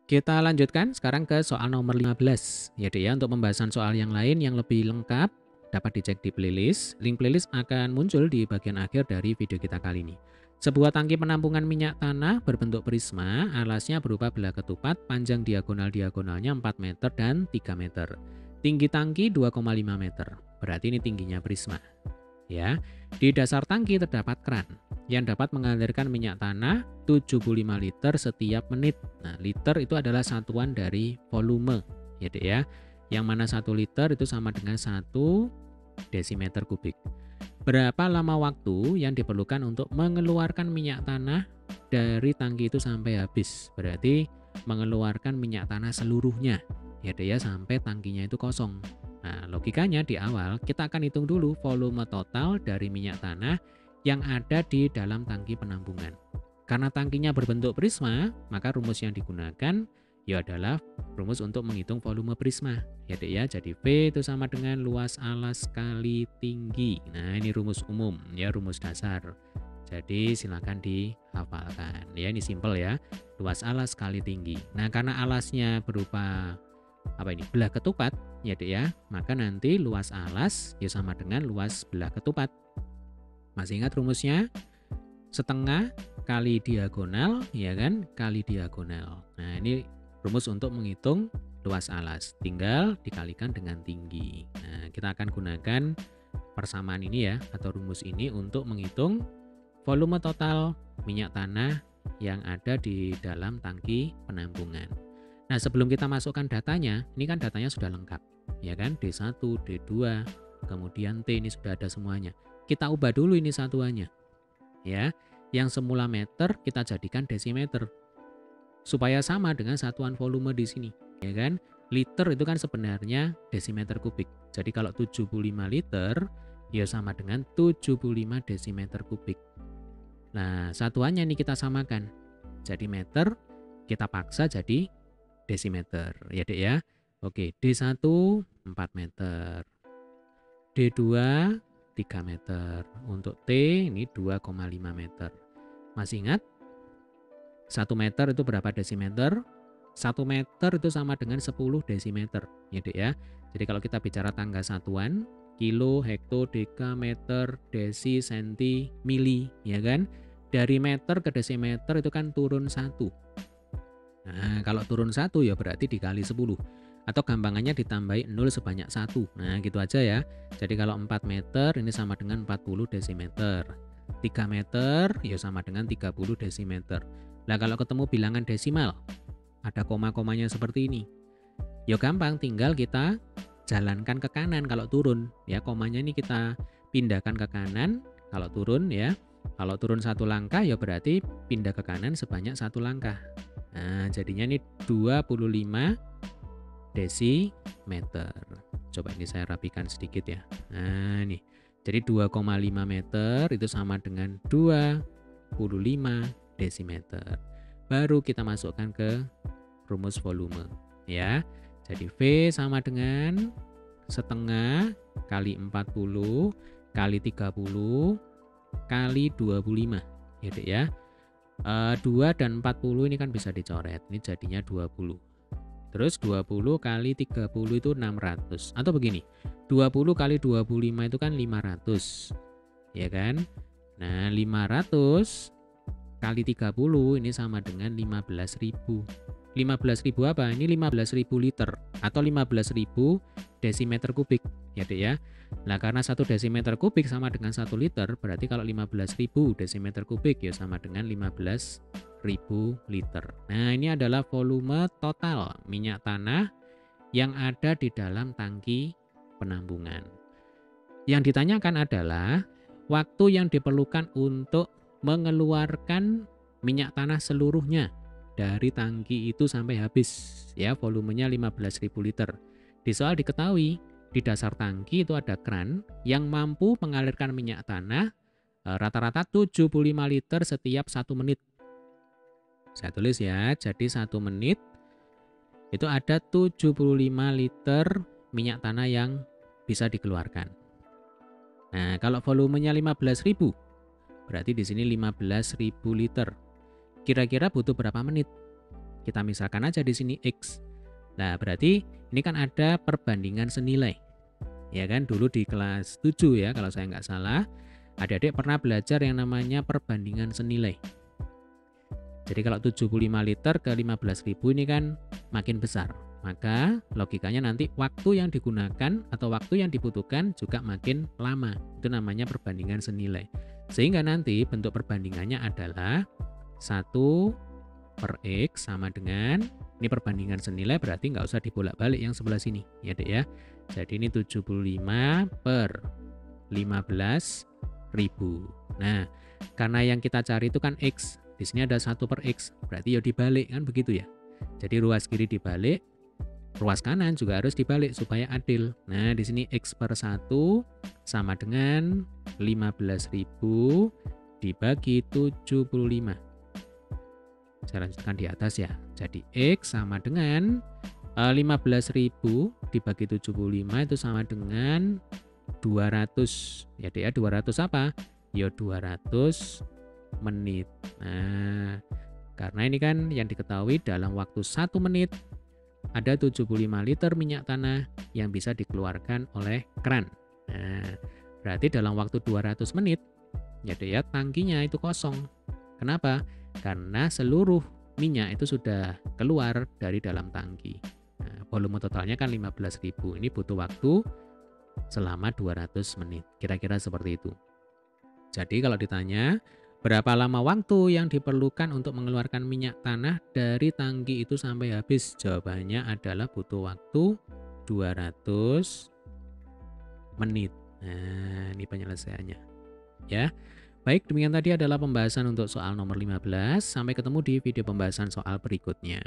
Kita lanjutkan sekarang ke soal nomor 15. Ya, Dek, ya, untuk pembahasan soal yang lain yang lebih lengkap dapat dicek di playlist. Link playlist akan muncul di bagian akhir dari video kita kali ini. Sebuah tangki penampungan minyak tanah berbentuk prisma, alasnya berupa belah ketupat, panjang diagonal-diagonalnya 4 meter dan 3 meter. Tinggi tangki 2,5 meter. Berarti ini tingginya prisma. Ya, di dasar tangki terdapat keran yang dapat mengalirkan minyak tanah 75 liter setiap menit. Nah, liter itu adalah satuan dari volume, ya Dek ya. Yang mana 1 liter itu sama dengan 1 desimeter kubik. Berapa lama waktu yang diperlukan untuk mengeluarkan minyak tanah dari tangki itu sampai habis? Berarti mengeluarkan minyak tanah seluruhnya, ya Dek ya, sampai tangkinya itu kosong. Nah, logikanya di awal kita akan hitung dulu volume total dari minyak tanah yang ada di dalam tangki penampungan. Karena tangkinya berbentuk prisma, maka rumus yang digunakan ya adalah rumus untuk menghitung volume prisma. Ya Dek ya, jadi V itu sama dengan luas alas kali tinggi. Nah, ini rumus umum ya, rumus dasar. Jadi silakan dihafalkan. Ya, ini simpel ya. Luas alas kali tinggi. Nah, karena alasnya berupa belah ketupat, ya Dek ya, maka nanti luas alas ya sama dengan luas belah ketupat. Masih ingat rumusnya? Setengah kali diagonal, ya kan, kali diagonal. Nah, ini rumus untuk menghitung luas alas. Tinggal dikalikan dengan tinggi. Nah, kita akan gunakan persamaan ini ya, atau rumus ini untuk menghitung volume total minyak tanah yang ada di dalam tangki penampungan. Nah, sebelum kita masukkan datanya, ini kan datanya sudah lengkap, ya kan? D1, D2, kemudian T ini sudah ada semuanya. Kita ubah dulu ini satuannya, ya. Yang semula meter kita jadikan desimeter, supaya sama dengan satuan volume di sini, ya kan? Liter itu kan sebenarnya desimeter kubik. Jadi kalau 75 liter, ya sama dengan 75 desimeter kubik. Nah, satuannya ini kita samakan. Jadi meter, kita paksa jadi desimeter, ya Dek ya. Oke, D1 4 meter. D2 3 meter. Untuk T ini 2,5 meter. Masih ingat? 1 meter itu berapa desimeter? 1 meter itu sama dengan 10 desimeter, ya Dek ya. Jadi kalau kita bicara tangga satuan, kilo, hekto, deka, meter, desi, senti, mili, ya kan? Dari meter ke desimeter itu kan turun 1. Nah, kalau turun 1 ya berarti dikali 10. Atau gampangannya ditambahi 0 sebanyak 1. Nah, gitu aja ya. Jadi kalau 4 meter ini sama dengan 40 desimeter. 3 meter ya sama dengan 30 desimeter. Nah, kalau ketemu bilangan desimal, ada koma-komanya seperti ini. Ya gampang, tinggal kita jalankan ke kanan kalau turun. Ya, komanya ini kita pindahkan ke kanan kalau turun ya. Kalau turun 1 langkah ya berarti pindah ke kanan sebanyak 1 langkah. Nah, jadinya ini 25 desimeter. Coba ini saya rapikan sedikit ya. Nah, nih. Jadi 2,5 meter itu sama dengan 25 desimeter. Baru kita masukkan ke rumus volume, ya. Jadi V sama dengan setengah kali 40 kali 30 kali 25, ya Dek ya. 2 dan 40 ini kan bisa dicoret, ini jadinya 20. Terus 20 kali 30 itu 600. Atau begini, 20 kali 25 itu kan 500, ya kan. Nah, 500 kali 30 ini sama dengan 15.000. 15.000 apa? Ini 15.000 liter atau 15.000 desimeter kubik, ya Dek ya. Nah, karena 1 desimeter kubik sama dengan 1 liter, berarti kalau 15.000 desimeter kubik ya sama dengan 15.000 liter. Nah, ini adalah volume total minyak tanah yang ada di dalam tangki penampungan. Yang ditanyakan adalah waktu yang diperlukan untuk mengeluarkan minyak tanah seluruhnya dari tangki itu sampai habis, ya, volumenya 15.000 liter. Di soal diketahui di dasar tangki itu ada keran yang mampu mengalirkan minyak tanah rata-rata 75 liter setiap 1 menit. Saya tulis ya, jadi 1 menit itu ada 75 liter minyak tanah yang bisa dikeluarkan. Nah, kalau volumenya 15.000, berarti di sini 15.000 liter. Kira-kira butuh berapa menit? Kita misalkan aja di sini X. Nah, berarti ini kan ada perbandingan senilai. Ya kan, dulu di kelas 7 ya kalau saya nggak salah, adik-adik pernah belajar yang namanya perbandingan senilai. Jadi kalau 75 liter ke 15.000 ini kan makin besar. Maka logikanya nanti waktu yang digunakan atau waktu yang dibutuhkan juga makin lama. Itu namanya perbandingan senilai. Sehingga nanti bentuk perbandingannya adalah 1 per X sama dengan, ini perbandingan senilai berarti nggak usah dibolak-balik yang sebelah sini. Ya dek ya. Jadi ini 75 per 15.000. Nah, karena yang kita cari itu kan X. Di sini ada 1 per X, berarti ya dibalik kan begitu ya. Jadi ruas kiri dibalik, ruas kanan juga harus dibalik supaya adil. Nah, di sini X per 1 sama dengan 15.000 dibagi 75. Saya lanjutkan di atas ya. Jadi X sama dengan 15.000 dibagi 75 itu sama dengan 200. Ya deh ya, 200 apa? Ya 200 menit. Nah, karena ini kan yang diketahui dalam waktu 1 menit ada 75 liter minyak tanah yang bisa dikeluarkan oleh kran. Nah, berarti dalam waktu 200 menit ya deh ya, tangkinya itu kosong. Kenapa? Karena seluruh minyak itu sudah keluar dari dalam tangki. Nah, volume totalnya kan 15.000. Ini butuh waktu selama 200 menit. Kira-kira seperti itu. Jadi kalau ditanya berapa lama waktu yang diperlukan untuk mengeluarkan minyak tanah dari tangki itu sampai habis? Jawabannya adalah butuh waktu 200 menit. Nah, ini penyelesaiannya. Ya. Baik, demikian tadi adalah pembahasan untuk soal nomor 15. Sampai ketemu di video pembahasan soal berikutnya.